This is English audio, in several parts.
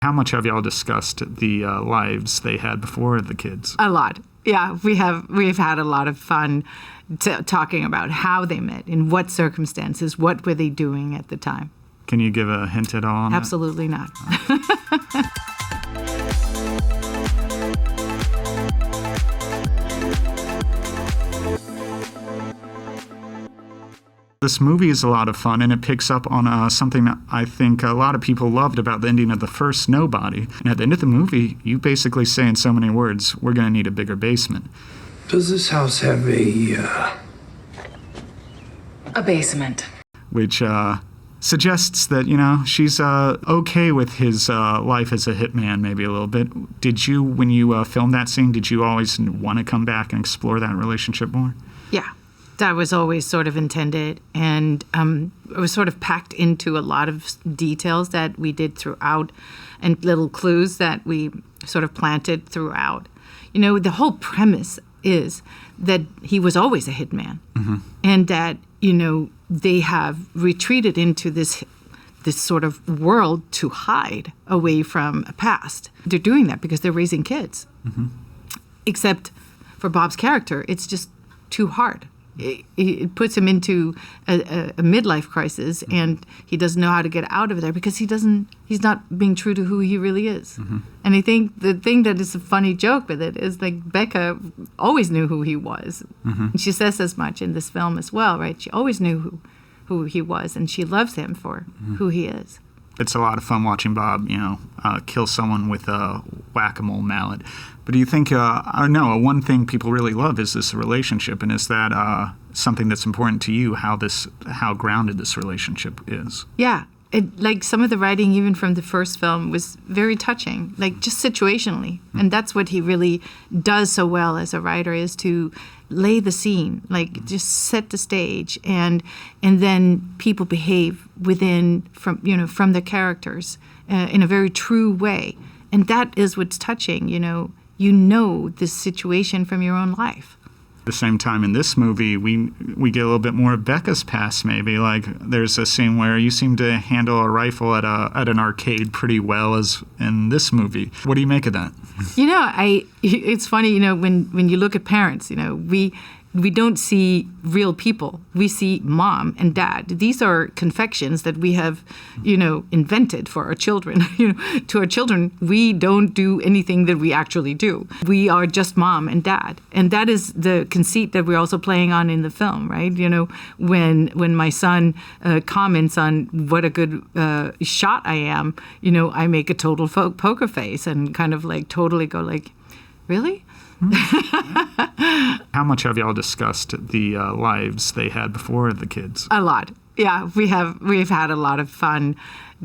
How much have y'all discussed the lives they had before the kids? A lot. Yeah, we've had a lot of fun talking about how they met, in what circumstances, what were they doing at the time. Can you give a hint at all on Absolutely not. This movie is a lot of fun, and it picks up on something that I think a lot of people loved about the ending of the first Nobody. And at the end of the movie, you basically say in so many words, we're going to need a bigger basement. Does this house have a basement? Which suggests that, she's okay with his life as a hitman maybe a little bit. Did you, when you filmed that scene, did you always want to come back and explore that relationship more? Yeah. That was always sort of intended, and it was sort of packed into a lot of details that we did throughout and little clues that we sort of planted throughout. The whole premise is that he was always a hitman, and that, they have retreated into this sort of world to hide away from a past. They're doing that because they're raising kids. Except for Bob's character, it's just too hard. It puts him into a midlife crisis, and he doesn't know how to get out of there because he's not being true to who he really is. And I think the thing that is a funny joke with it is, like, Becca always knew who he was. And she says as much in this film as well, right? She always knew who he was, and she loves him for who he is. It's a lot of fun watching Bob, kill someone with a whack-a-mole mallet. But do you think, one thing people really love is this relationship, and is that something that's important to you, how grounded this relationship is? Yeah. Like some of the writing, even from the first film, was very touching, like just situationally. And that's what he really does so well as a writer, is to lay the scene, like just set the stage, and then people behave from their characters in a very true way. And that is what's touching, this situation from your own life. At the same time, in this movie, we get a little bit more of Becca's past, maybe. Like, there's a scene where you seem to handle a rifle at an arcade pretty well, as in this movie. What do you make of that? It's funny, when you look at parents, we don't see real people. We see mom and dad. These are confections that we have, invented for our children. To our children, we don't do anything that we actually do. We are just mom and dad. And that is the conceit that we're also playing on in the film, right? When my son comments on what a good shot I am, I make a total poker face and kind of like totally go like, really? How much have y'all discussed the lives they had before the kids? A lot. Yeah, we've had a lot of fun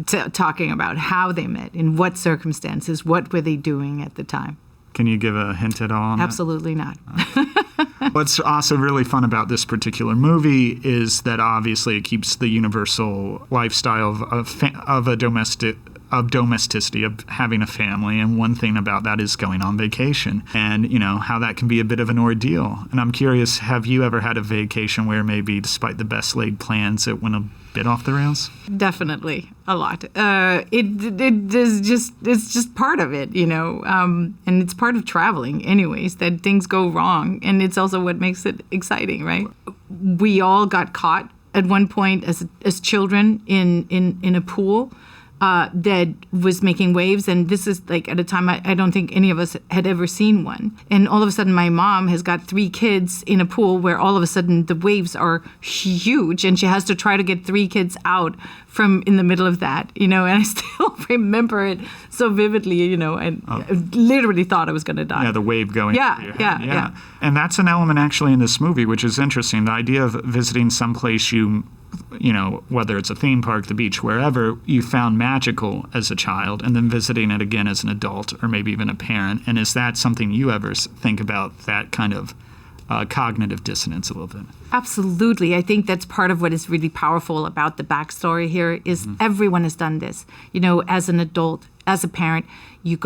talking about how they met, in what circumstances, what were they doing at the time. Can you give a hint at all on Absolutely not. What's also really fun about this particular movie is that obviously it keeps the universal lifestyle of domesticity, of having a family, and one thing about that is going on vacation, and how that can be a bit of an ordeal. And I'm curious, have you ever had a vacation where maybe despite the best laid plans it went a bit off the rails? Definitely, a lot. It's just part of it, and it's part of traveling anyways, that things go wrong, and it's also what makes it exciting, right? We all got caught at one point as children in a pool that was making waves, and this is like at a time I don't think any of us had ever seen one. And all of a sudden my mom has got 3 kids in a pool where all of a sudden the waves are huge, and she has to try to get 3 kids out from in the middle of that, and I still remember it so vividly, and I literally thought I was going to die. Yeah, the wave going yeah, through your yeah, head. yeah. And that's an element actually in this movie, which is interesting. The idea of visiting someplace whether it's a theme park, the beach, wherever, you found magical as a child, and then visiting it again as an adult or maybe even a parent. And is that something you ever think about, that kind of cognitive dissonance a little bit? Absolutely. I think that's part of what is really powerful about the backstory here is everyone has done this. As an adult, as a parent, you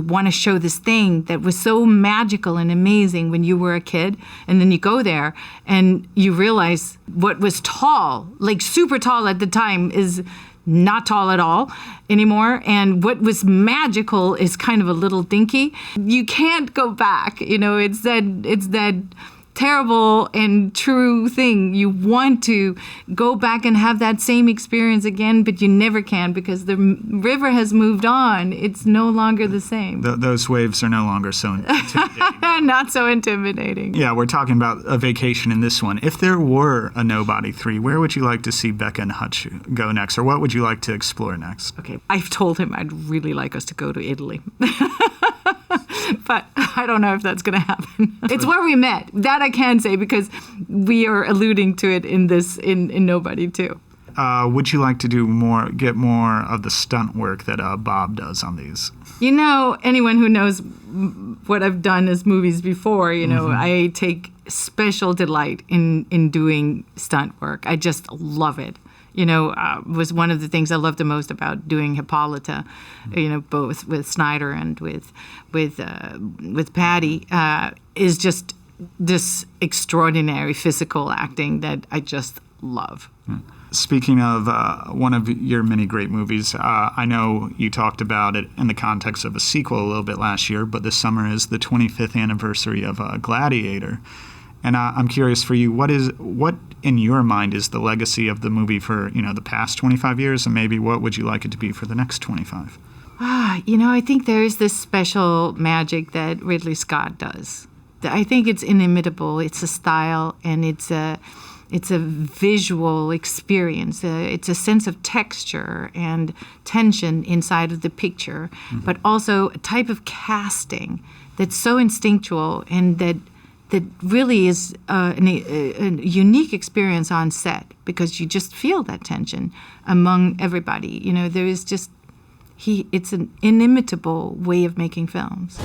want to show this thing that was so magical and amazing when you were a kid, and then you go there and you realize what was tall, like super tall at the time, is not tall at all anymore. And what was magical is kind of a little dinky. You can't go back. It's that terrible and true thing. You want to go back and have that same experience again, but you never can because the river has moved on. It's no longer the same. Those waves are no longer so intimidating. Not so intimidating. Yeah, we're talking about a vacation in this one. If there were a Nobody 3, where would you like to see Becca and Hutch go next, or what would you like to explore next? Okay, I've told him I'd really like us to go to Italy. But I don't know if that's going to happen. It's where we met. That I can say because we are alluding to it in Nobody too. Would you like to get more of the stunt work that Bob does on these? Anyone who knows what I've done as movies before, I take special delight in doing stunt work. I just love it. Was one of the things I loved the most about doing Hippolyta, both with Snyder and with Patty, is just this extraordinary physical acting that I just love. Speaking of one of your many great movies, I know you talked about it in the context of a sequel a little bit last year, but this summer is the 25th anniversary of Gladiator. And I'm curious for you, what in your mind is the legacy of the movie for, the past 25 years, and maybe what would you like it to be for the next 25? I think there is this special magic that Ridley Scott does. I think it's inimitable. It's a style, and it's a visual experience. It's a sense of texture and tension inside of the picture, but also a type of casting that's so instinctual and that really is a unique experience on set because you just feel that tension among everybody. There is just it's an inimitable way of making films.